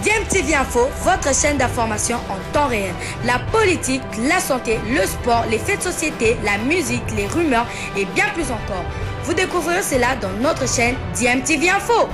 DMTV Info, votre chaîne d'information en temps réel. La politique, la santé, le sport, les faits de société, la musique, les rumeurs et bien plus encore. Vous découvrirez cela dans notre chaîne DMTV Info.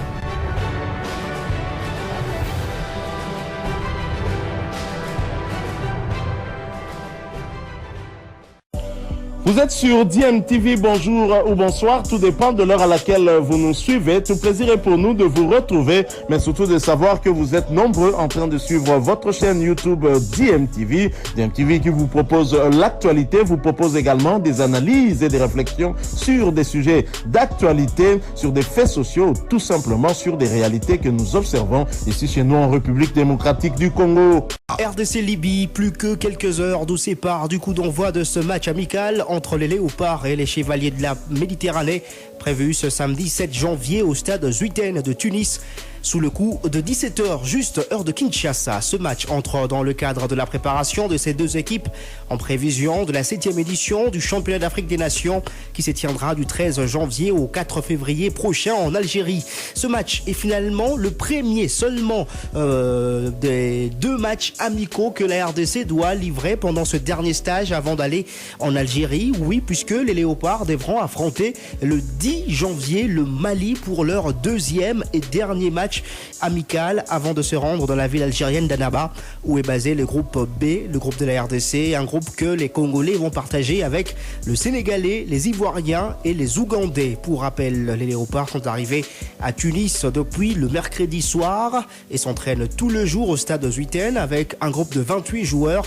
Vous êtes sur DMTV, bonjour ou bonsoir, tout dépend de l'heure à laquelle vous nous suivez. Tout plaisir est pour nous de vous retrouver, mais surtout de savoir que vous êtes nombreux en train de suivre votre chaîne YouTube DMTV. DMTV qui vous propose l'actualité, vous propose également des analyses et des réflexions sur des sujets d'actualité, sur des faits sociaux, tout simplement sur des réalités que nous observons ici chez nous en République démocratique du Congo. RDC-Libye, plus que quelques heures nous séparent du coup d'envoi de ce match amical entre les Léopards et les Chevaliers de la Méditerranée, prévu ce samedi 7 janvier au stade Zuiten de Tunis. Sous le coup de 17h, juste heure de Kinshasa, ce match entre dans le cadre de la préparation de ces deux équipes en prévision de la 7e édition du championnat d'Afrique des Nations qui se tiendra du 13 janvier au 4 février prochain en Algérie. Ce match est finalement le premier seulement des deux matchs amicaux que la RDC doit livrer pendant ce dernier stage avant d'aller en Algérie. Oui, puisque les Léopards devront affronter le 10 janvier le Mali pour leur deuxième et dernier match amical avant de se rendre dans la ville algérienne d'Annaba où est basé le groupe B, le groupe de la RDC, un groupe que les Congolais vont partager avec le Sénégalais, les Ivoiriens et les Ougandais. Pour rappel, les Léopards sont arrivés à Tunis depuis le mercredi soir et s'entraînent tout le jour au stade Zuiten avec un groupe de 28 joueurs.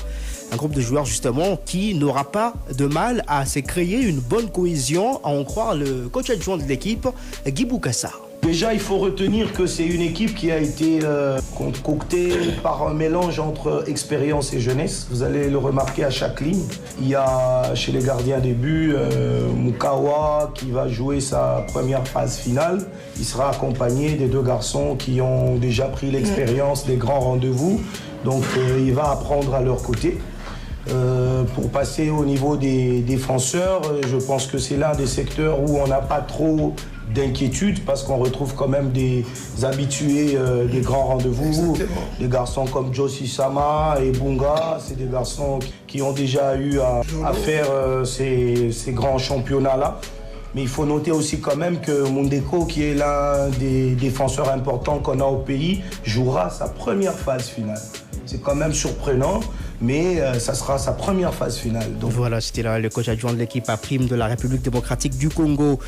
Un groupe de joueurs justement qui n'aura pas de mal à se créer une bonne cohésion, à en croire le coach adjoint de l'équipe, Guy Boukassa. Déjà, il faut retenir que c'est une équipe qui a été concoctée par un mélange entre expérience et jeunesse. Vous allez le remarquer à chaque ligne. Il y a chez les gardiens des buts Mukawa qui va jouer sa première phase finale. Il sera accompagné des deux garçons qui ont déjà pris l'expérience des grands rendez-vous. Donc il va apprendre à leur côté. Pour passer au niveau des défenseurs, je pense que c'est l'un des secteurs où on n'a pas trop d'inquiétude parce qu'on retrouve quand même des habitués des grands rendez-vous. Exactement. Des garçons comme Josie Sama et Bunga, c'est des garçons qui ont déjà eu à faire ces grands championnats-là. Mais il faut noter aussi quand même que Mundeko, qui est l'un des défenseurs importants qu'on a au pays, jouera sa première phase finale. C'est quand même surprenant, mais ça sera sa première phase finale. Donc. Voilà, c'était là le coach adjoint de l'équipe à prime de la République démocratique du Congo,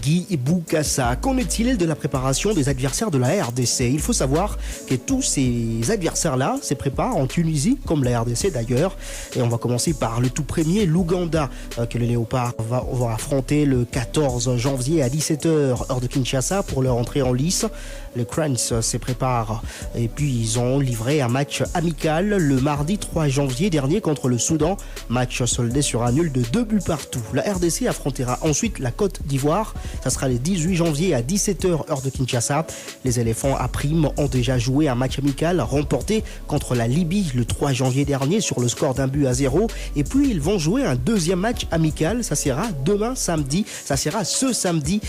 Guy Boukassa. Qu'en est-il de la préparation des adversaires de la RDC? Il faut savoir que tous ces adversaires-là se préparent en Tunisie, comme la RDC d'ailleurs. Et on va commencer par le tout premier, l'Ouganda, que le Léopard va affronter le 14 janvier à 17h, heure de Kinshasa, pour leur entrée en lice. Les Crans se préparent et puis ils ont livré un match amical le mardi 3 janvier dernier contre le Soudan. Match soldé sur un nul de 2 buts partout. La RDC affrontera ensuite la Côte d'Ivoire. Ça sera le 18 janvier à 17h heure de Kinshasa. Les éléphants à prime ont déjà joué un match amical remporté contre la Libye le 3 janvier dernier sur le score d'un but à 0. Et puis ils vont jouer un deuxième match amical. Ça sera demain samedi. Ça sera ce samedi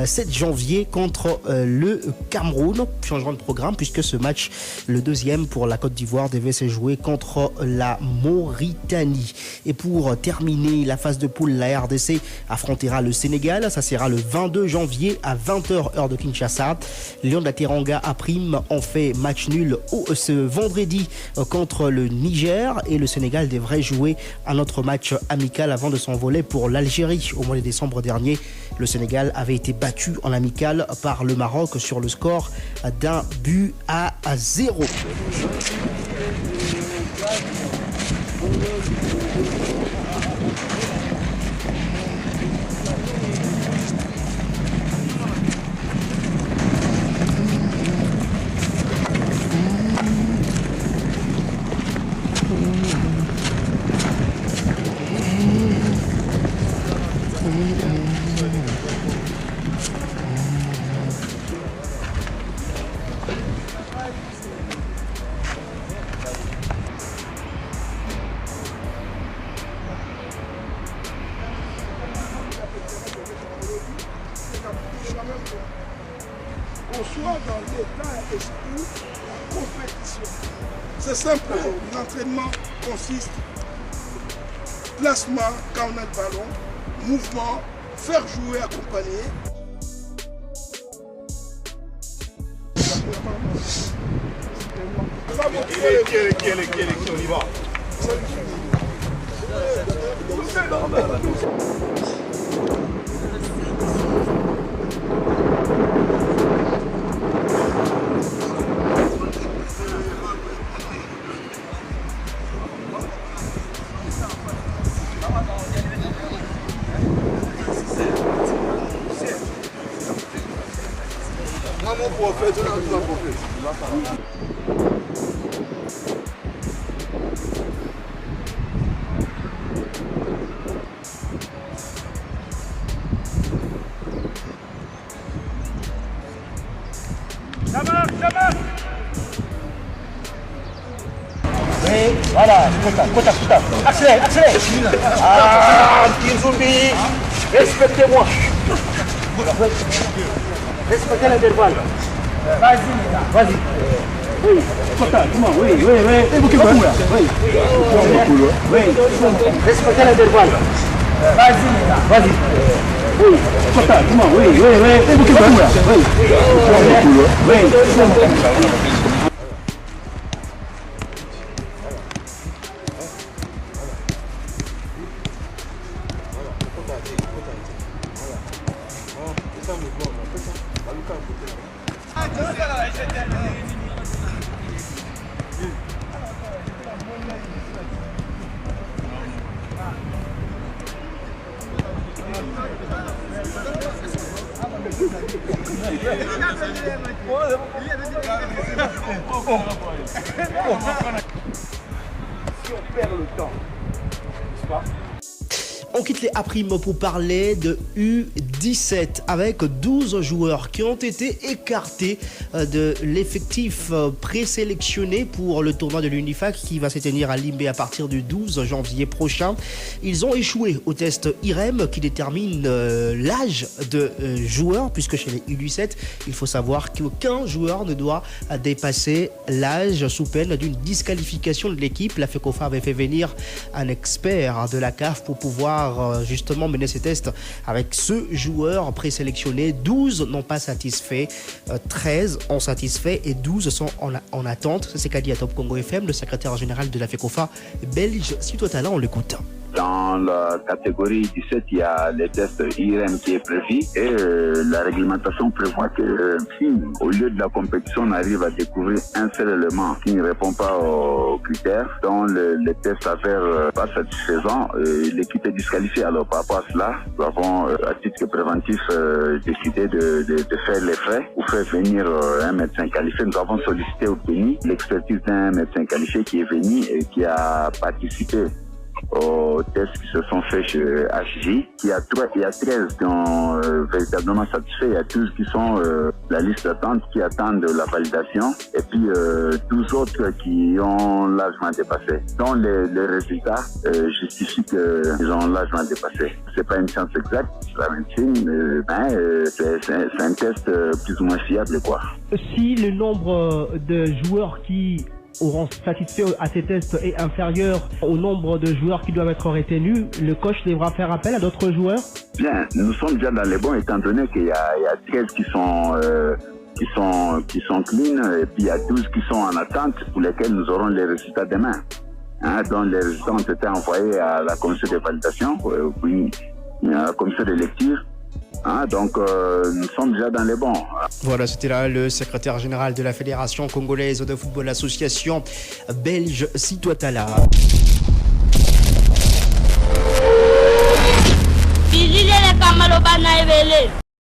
7 janvier contre le Cameroun. Changement de programme puisque ce match, le deuxième pour la Côte d'Ivoire, devait se jouer contre la Mauritanie. Et pour terminer la phase de poule, la RDC affrontera le Sénégal. Ça sera le 22 janvier à 20h heure de Kinshasa. Lions de la Teranga à prime ont fait match nul ce vendredi contre le Niger et le Sénégal devrait jouer un autre match amical avant de s'envoler pour l'Algérie. Au mois de décembre dernier, le Sénégal avait été battu en amical par le Maroc sur le score d'un but à 0. c'est dans l'esprit de compétition. C'est simple, l'entraînement consiste placement quand on a le ballon, mouvement, faire jouer, accompagner. On y va. Moi, mon prophète, je n'ai pas prophète. Oui, voilà, côte. Accélère. Ah, petit zombie, respectez-moi. Respectez l'intervalle. Vas-y. Oui, oui. Respectez l'intervalle. Vas-y. Oui, On quitte les A' pour parler de U17 avec 12 joueurs qui ont été écartés de l'effectif présélectionné pour le tournoi de l'UNIFAC qui va se tenir à Limbé à partir du 12 janvier prochain. Ils ont échoué au test IREM qui détermine l'âge de joueurs, puisque chez les U17, il faut savoir qu'aucun joueur ne doit dépasser l'âge sous peine d'une disqualification de l'équipe. La FECOFA avait fait venir un expert de la CAF pour pouvoir justement mener ces tests avec ce joueur présélectionné. 12 n'ont pas satisfait, 13 ont satisfait et 12 sont en attente. C'est ce qu'a dit à Top Congo FM le secrétaire général de la FECOFA belge. Si toi t'as là, on l'écoute. Dans la catégorie 17, il y a les tests IRM qui est prévu et la réglementation prévoit que si au lieu de la compétition on arrive à découvrir un seul élément qui ne répond pas aux critères, dont les tests s'avèrent pas satisfaisants, l'équipe est disqualifiée. Alors par rapport à cela, nous avons à titre préventif décidé de faire les frais pour faire venir un médecin qualifié. Nous avons sollicité au pays l'expertise d'un médecin qualifié qui est venu et qui a participé aux tests qui se sont faits chez HJ. Il y a 13 qui ont véritablement satisfait. Il y a 12 qui sont la liste d'attente qui attendent la validation. Et puis 12 autres qui ont largement dépassé. Donc les résultats justifient qu'ils ont largement dépassé. C'est pas une science exacte, c'est la médecine, c'est un test plus ou moins fiable, quoi. Si le nombre de joueurs qui auront satisfait à ces tests est inférieur au nombre de joueurs qui doivent être retenus, le coach devra faire appel à d'autres joueurs? Bien, nous sommes déjà dans les bons étant donné qu'il y a 13 qui sont clean et puis il y a 12 qui sont en attente pour lesquels nous aurons les résultats demain. Donc les résultats ont été envoyés à la commission de validation, puis à la commission de lecture. Donc nous sommes déjà dans les bons. Voilà, c'était là le secrétaire général de la Fédération congolaise de football, association belge. Si toi t'as là.